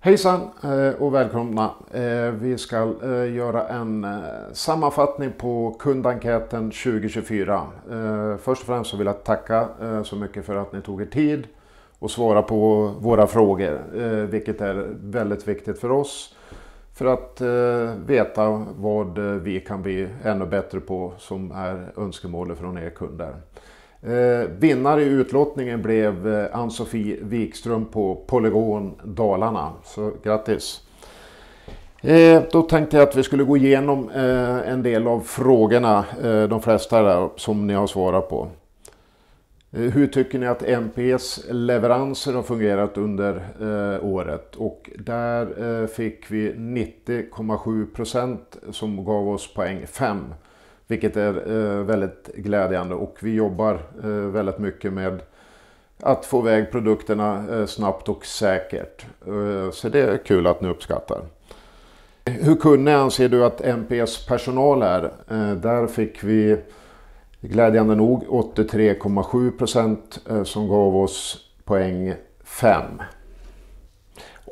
Hejsan och välkomna. Vi ska göra en sammanfattning på kundenkäten 2024. Först och främst så vill jag tacka så mycket för att ni tog er tid och svara på våra frågor, vilket är väldigt viktigt för oss för att veta vad vi kan bli ännu bättre på som är önskemålet från er kunder. Vinnare i utlottningen blev Ann-Sofie Wikström på Polygon Dalarna. Så grattis! Då tänkte jag att vi skulle gå igenom en del av frågorna, de flesta där, som ni har svarat på. Hur tycker ni att MPs leveranser har fungerat under året? Och där fick vi 90,7% som gav oss poäng 5. Vilket är väldigt glädjande, och vi jobbar väldigt mycket med att få iväg produkterna snabbt och säkert. Så det är kul att ni uppskattar. Hur kunnig anser du att MPs personal är? Där fick vi glädjande nog 83,7% som gav oss poäng 5.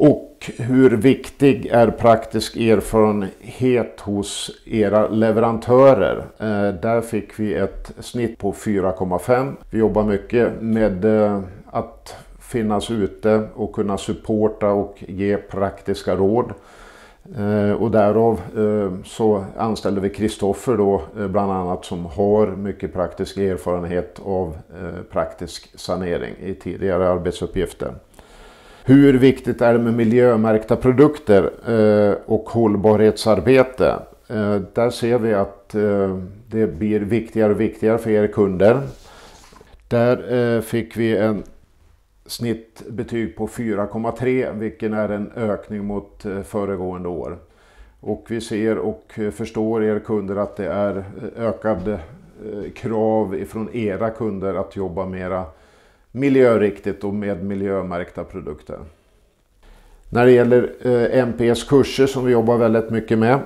Och hur viktig är praktisk erfarenhet hos era leverantörer? Där fick vi ett snitt på 4,5. Vi jobbar mycket med att finnas ute och kunna supporta och ge praktiska råd. Och därav så anställde vi Kristoffer då bland annat, som har mycket praktisk erfarenhet av praktisk sanering i tidigare arbetsuppgifter. Hur viktigt är det med miljömärkta produkter och hållbarhetsarbete? Där ser vi att det blir viktigare och viktigare för er kunder. Där fick vi en snittbetyg på 4,3, vilken är en ökning mot föregående år. Och vi ser och förstår er kunder att det är ökade krav från era kunder att jobba mera miljöriktigt och med miljömärkta produkter. När det gäller MPs kurser som vi jobbar väldigt mycket med,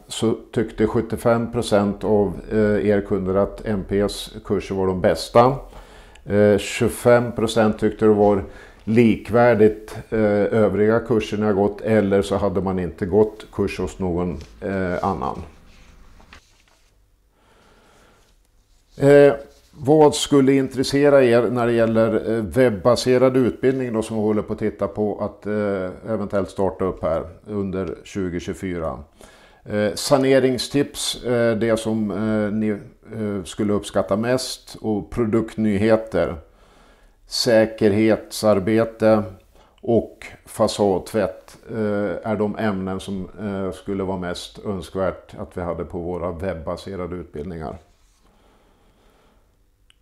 så tyckte 75% av er kunder att MPs kurser var de bästa. 25% tyckte det var likvärdigt övriga kurser ni har gått, eller så hade man inte gått kurs hos någon annan. Vad skulle intressera er när det gäller webbaserad utbildning då, som vi håller på att titta på att eventuellt starta upp här under 2024? Saneringstips, det som ni skulle uppskatta mest, och produktnyheter, säkerhetsarbete och fasadtvätt är de ämnen som skulle vara mest önskvärt att vi hade på våra webbaserade utbildningar.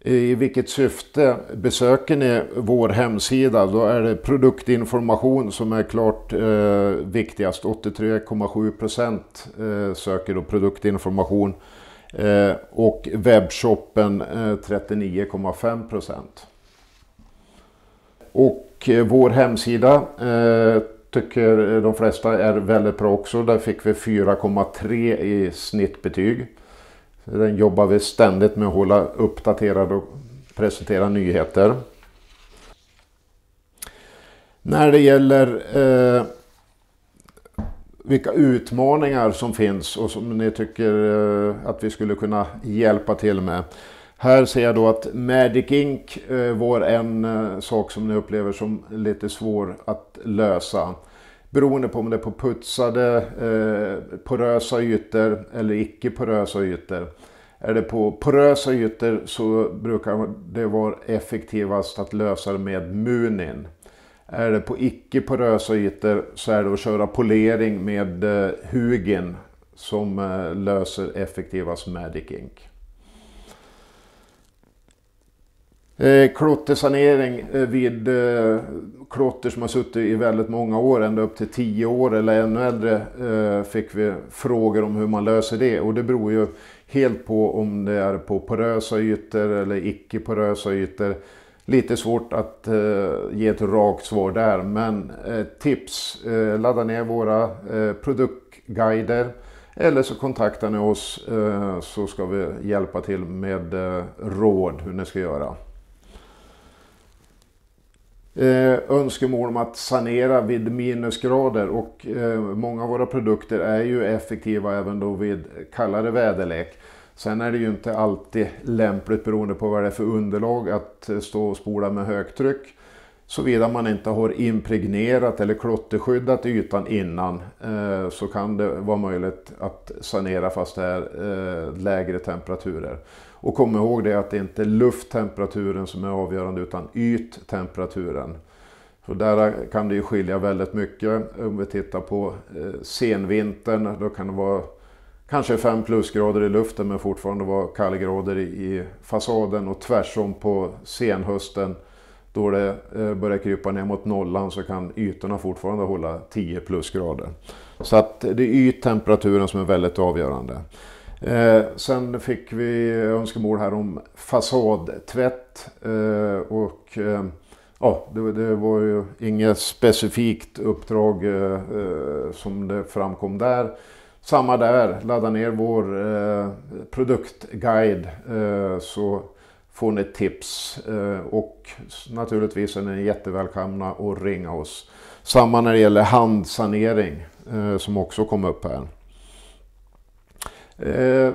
I vilket syfte besöker ni vår hemsida? Då är det produktinformation som är klart viktigast. 83,7% söker då produktinformation och webbshoppen 39,5%. Och vår hemsida tycker de flesta är väldigt bra också. Där fick vi 4,3 i snittbetyg. Den jobbar vi ständigt med att hålla uppdaterad och presentera nyheter. När det gäller vilka utmaningar som finns och som ni tycker att vi skulle kunna hjälpa till med. Här ser jag då att Magic Ink var en sak som ni upplever som lite svår att lösa. Beroende på om det är på putsade, porösa ytor eller icke porösa ytor. Är det på porösa ytor så brukar det vara effektivast att lösa det med Munin. Är det på icke porösa ytor så är det att köra polering med Hugin som löser effektivast Magic Ink. Klottersanering vid klotter som har suttit i väldigt många år, ända upp till 10 år eller ännu äldre, fick vi frågor om hur man löser det. Och det beror ju helt på om det är på porösa ytor eller icke porösa ytor. Lite svårt att ge ett rakt svar där, men tips, ladda ner våra produktguider. Eller så kontaktar ni oss så ska vi hjälpa till med råd hur ni ska göra. Önskemål om att sanera vid minusgrader, och många av våra produkter är ju effektiva även då vid kallare väderlek. Sen är det ju inte alltid lämpligt beroende på vad det är för underlag att stå och spola med högtryck. Såvida man inte har impregnerat eller klotterskyddat ytan innan så kan det vara möjligt att sanera fast det är lägre temperaturer. Och kom ihåg det att det inte är lufttemperaturen som är avgörande utan yttemperaturen. Så där kan det ju skilja väldigt mycket. Om vi tittar på senvintern, då kan det vara kanske 5 plusgrader i luften men fortfarande vara kallgrader i fasaden, och tvärsom på senhösten då det börjar krypa ner mot nollan så kan ytorna fortfarande hålla 10 plusgrader. Så att det är yttemperaturen som är väldigt avgörande. Sen fick vi önskemål här om fasadtvätt och ja, det var ju inget specifikt uppdrag som det framkom där. Samma där, ladda ner vår produktguide så får ni tips, och naturligtvis är ni jättevälkomna att ringa oss. Samma när det gäller handsanering som också kom upp här.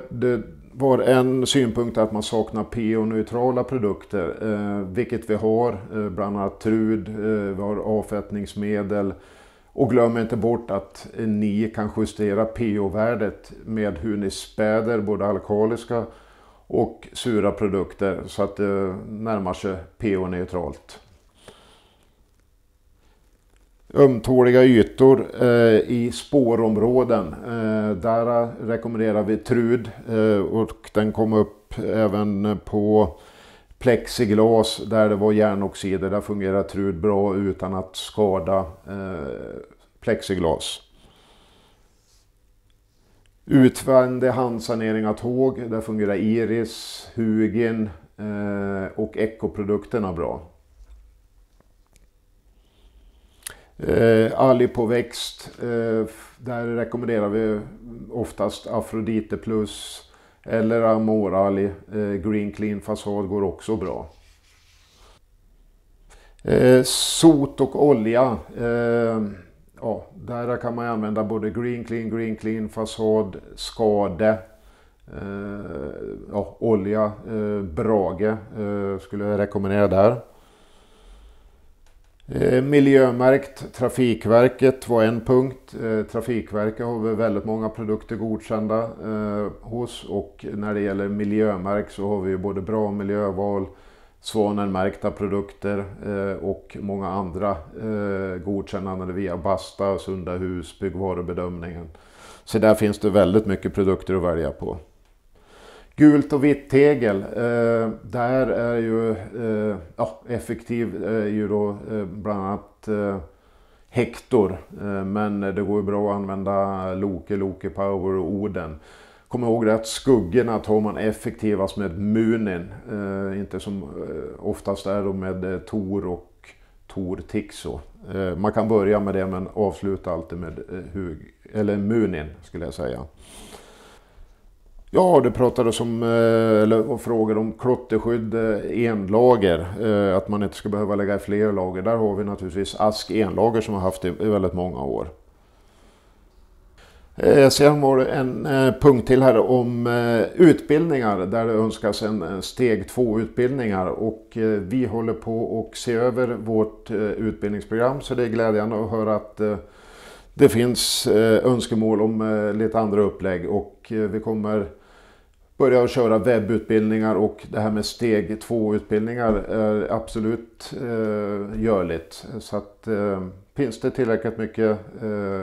Det var en synpunkt att man saknar pH-neutrala produkter, vilket vi har, bland annat trud, vi har avfettningsmedel, och glöm inte bort att ni kan justera pH-värdet med hur ni späder både alkaliska och sura produkter så att det närmar sig pH-neutralt. Ömtåliga ytor i spårområden, där rekommenderar vi trud, och den kom upp även på plexiglas där det var järnoxider. Där fungerar trud bra utan att skada plexiglas. Utvändig handsanering av tåg, där fungerar Iris, Hugin och ekoprodukterna bra. Alg på växt, där rekommenderar vi oftast Afrodite Plus eller Amoralg. Green Clean fasad går också bra. Sot och olja, ja, där kan man använda både Green Clean fasad, Skade, ja, olja, Brage skulle jag rekommendera där. Miljömärkt Trafikverket var en punkt. Trafikverket har vi väldigt många produkter godkända hos, och när det gäller miljömärk så har vi både bra miljöval, Svanenmärkta produkter och många andra godkännande via Basta, Sunda hus, byggvarubedömningen. Så där finns det väldigt mycket produkter att välja på. Gult och vitt tegel, där är ju ja, effektiv är ju då bland annat Hector, men det går ju bra att använda Loke Power och Oden. Kom ihåg att skuggorna tar man effektivast med Munin, inte som oftast är då med Tor och Tor Tixo. Man kan börja med det men avsluta alltid med Munin skulle jag säga. Ja, det pratades om, eller frågor om klotterskydd enlager, att man inte ska behöva lägga i fler lager. Där har vi naturligtvis Ask enlager som har haft det i väldigt många år. Sen var det en punkt till här om utbildningar där det önskas en steg 2 utbildningar, och vi håller på att se över vårt utbildningsprogram, så det är glädjande att höra att det finns önskemål om lite andra upplägg, och vi kommer börja att köra webbutbildningar, och det här med steg 2 utbildningar är absolut görligt. Så att finns det tillräckligt mycket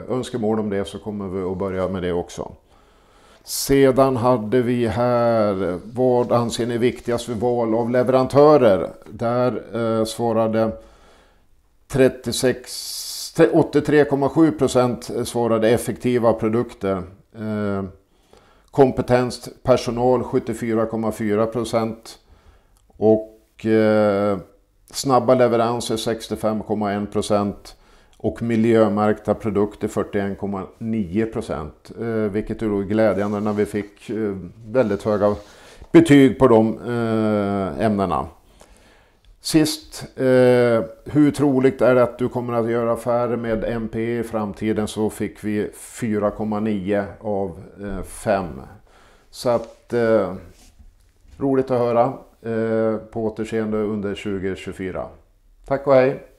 önskemål om det så kommer vi att börja med det också. Sedan hade vi här, vad anser ni viktigast för val av leverantörer? Där svarade 83,7% svarade effektiva produkter. Kompetens personal 74,4% och snabba leveranser 65,1% och miljömärkta produkter 41,9%, vilket är då glädjande när vi fick väldigt höga betyg på de ämnena. Sist, hur troligt är det att du kommer att göra affärer med MPE i framtiden, så fick vi 4,9 av 5. Så att roligt att höra, på återseende under 2024. Tack och hej!